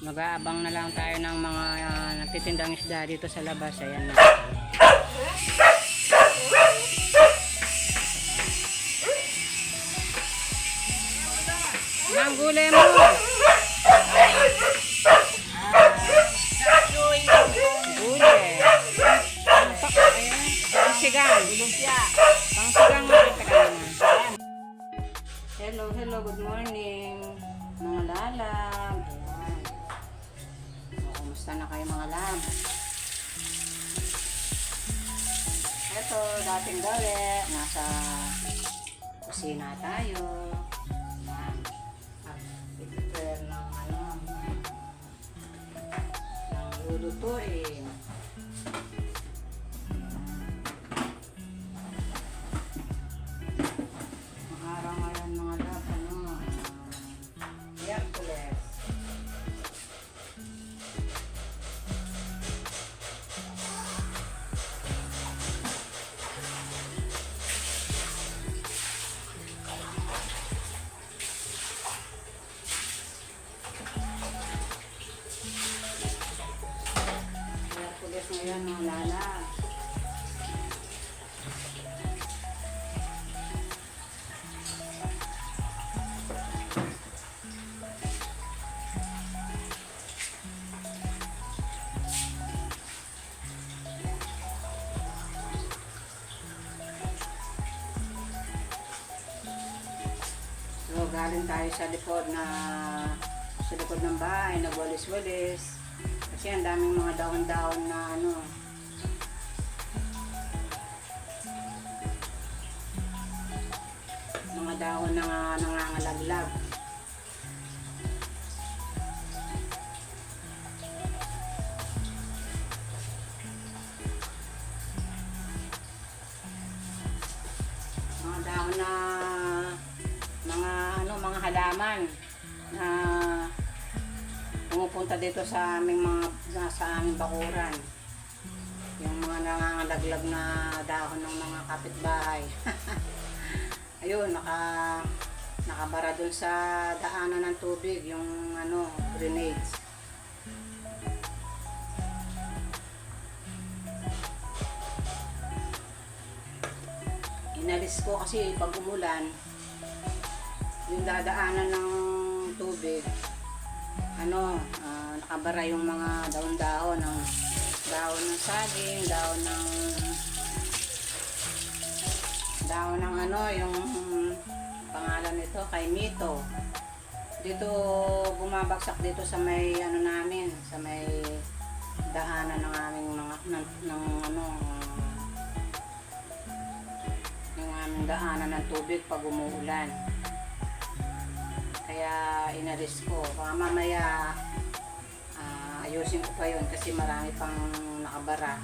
Mag-aabang na lang tayo ng mga nagtitindang isda dito sa labas. Ayan na. Ang gulay mo. Gulay. Ayan. Pangsigang. Pangsigang mga tagalina. Hello, hello, good morning. Mga lalag. Ayan. Kumusta na kayo mga lag? Ito, dating gawi. Nasa kusina tayo. Prepare ng ng lulutuin. Ang araw ngayon mga lab, Miyerkules. Ngayon mga lala. So galing tayo sa likod ng bahay, nagwalis-walis. Kasi ang daming mga dahon-dahon na mga dahon na nangangalaglag. Mga dahon na mga halaman na pumupunta dito sa aming bakuran. Yung mga nangangalaglag na dahon ng mga kapitbahay. Ayun, nakabara dun sa daanan ng tubig, yung grenades. Inalis ko kasi pag umulan, yung dadaanan ng tubig, nakabara yung mga dahon-dahon ng saging, dahon ng yung pangalan nito kay Mito. Dito bumabagsak dito sa may namin, sa may daanan ng aming yung aming daanan ng tubig pag umuulan. Kaya inalis ko. Baka mamaya ayusin ko pa yun kasi marami pang nakabara.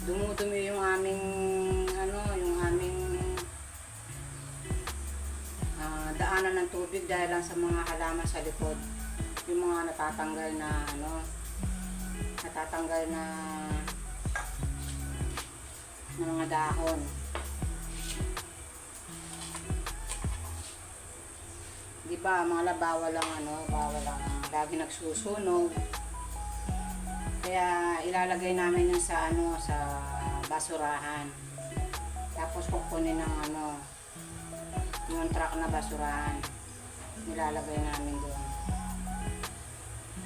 Dumudumi yung aming daanan ng tubig dahil lang sa mga halaman sa likod. Yung mga natatanggal na mga dahon. Di ba mga bawal lang lagi nagsusunog. Kaya ilalagay namin yun sa basurahan. Tapos kukunin ng yung truck na basurahan. Nilalagay namin doon.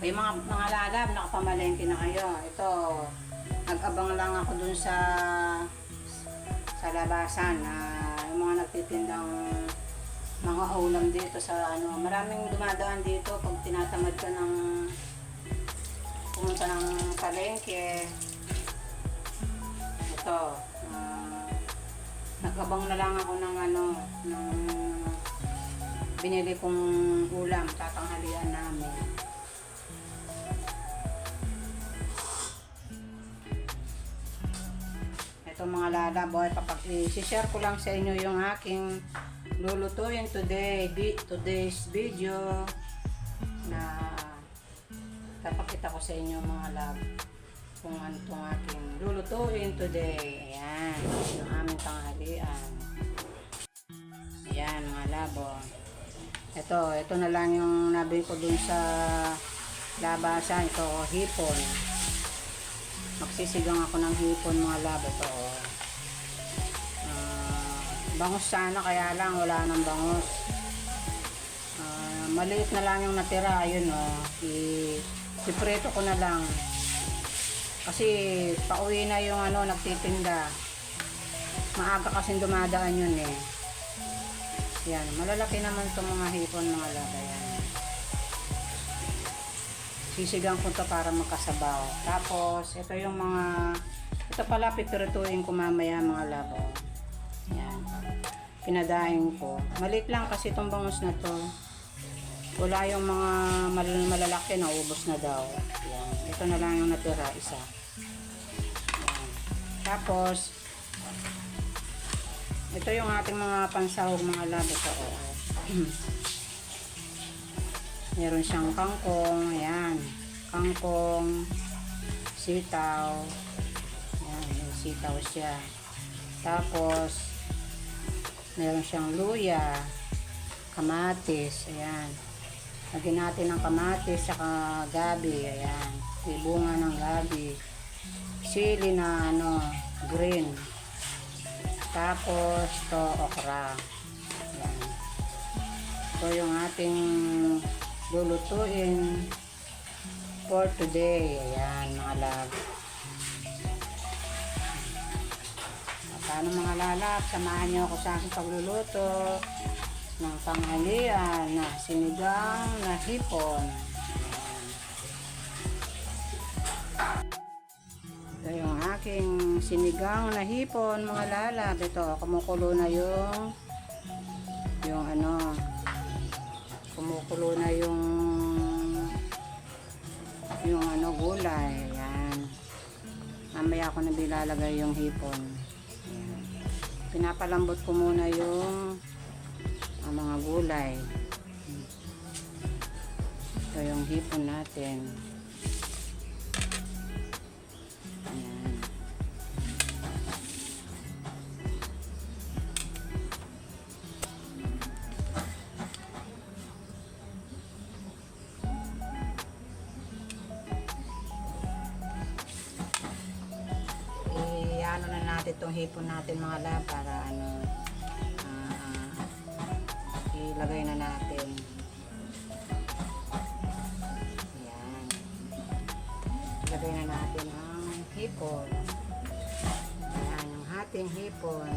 Ay mga lalab, nakapamalengke na kayo. Ito, nag-abang lang ako doon sa labasan na yung mga nagtitindang mga ulam dito sa maraming dumadaan dito pag tinatamad ka ng pumunta ng palengke. Ito, nag-abang na lang ako ng binili kong ulam, tatanghalian namin. Ito mga lalaboy, i-share ko lang sa inyo yung aking lulutuin today's video na papakita ko sa inyo mga lab kung ano itong aking lulutuin today. Ayan, yung aming tanghalian. Ayan mga labo. Ito na lang yung nabili ko dun sa labasan. Ito, hipon. Magsisigang ako ng hipon mga lab. Ito, bangus sana, kaya lang wala nang bangus. Maliit na lang yung natira. Ayun, ipipreto ko na lang. Kasi pauwi na yung nagtitinda. Maaga kasing dumadaan yun eh. Yan, malalaki naman itong mga hipon mga laba. Yan. Sisigang ko to para magkasabaw. Tapos, ito yung ito pala pipirituin ko mamaya mga laba. Yan. Pinadaing ko. Maliit lang kasi itong bangus na to. Wala yung mga malalaki na ubos na daw. Yan. Ito na lang yung natira, isa. Yan. Tapos, ito yung ating mga pansahog mga labo sa meron siyang kangkong, ayan, kangkong, sitaw, ayan, yung sitaw siya. Tapos meron siyang luya, kamatis, ayan. Lagyan natin ng kamatis saka gabi, ayan. May bunga ng gabi. Sili na green. Tapos, ito, okra. Ayan. Ito yung ating lulutuin for today. Ayan, mga lab. Paano mga lalap, samahan nyo ako sa aking pagluluto ng tanghalian na sinigang na hipon. Ito yung aking sinigang na hipon mga lalab. Ito, kumukulo na kumukulo na yung gulay. Ayan. Mamaya ako na bilalagay yung hipon. Ayan. Pinapalambot ko muna yung mga gulay. Ito yung hipon natin. Na natin itong hipon natin mga lab para ilagay na natin. Ayan. Ilagay na natin ang hipon. Ayan, yung ating hipon.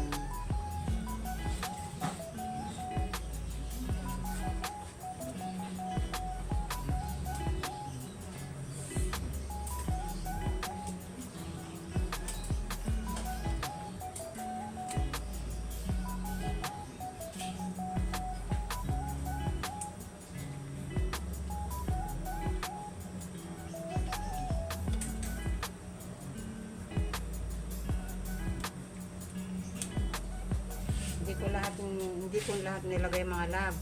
Hindi ko lahat nilagay mga lab.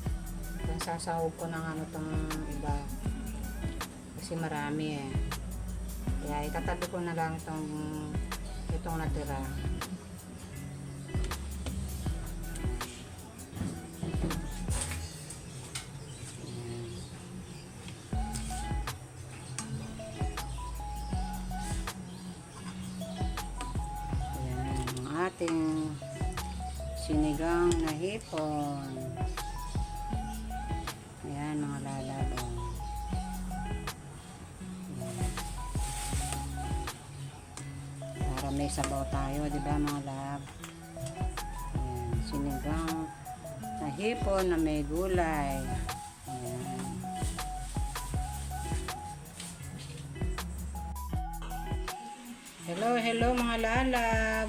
Sasahog ko ng tong iba. Kasi marami eh. Kaya itatabi ko na lang itong natira. Ayan, ang ating sinigang na hipon. Ayan mga lalabong. Para may sabaw tayo, di ba mga lab? Ayan, sinigang na hipon na may gulay. Ayan. Hello mga lalab.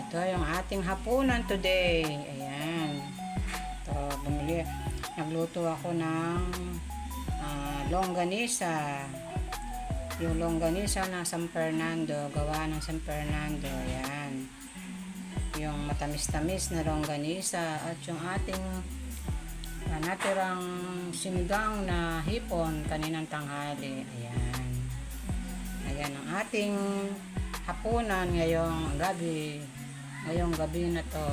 Ito yung ating hapunan today. Ayan. Ito, nagluto ako ng longganisa. Yung longganisa ng San Fernando, gawa ng San Fernando. Ayan. Yung matamis-tamis na longganisa at yung ating natirang sinigang na hipon kaninang tanghali. Ayan. Ayan ang ating hapunan ngayong gabi na to.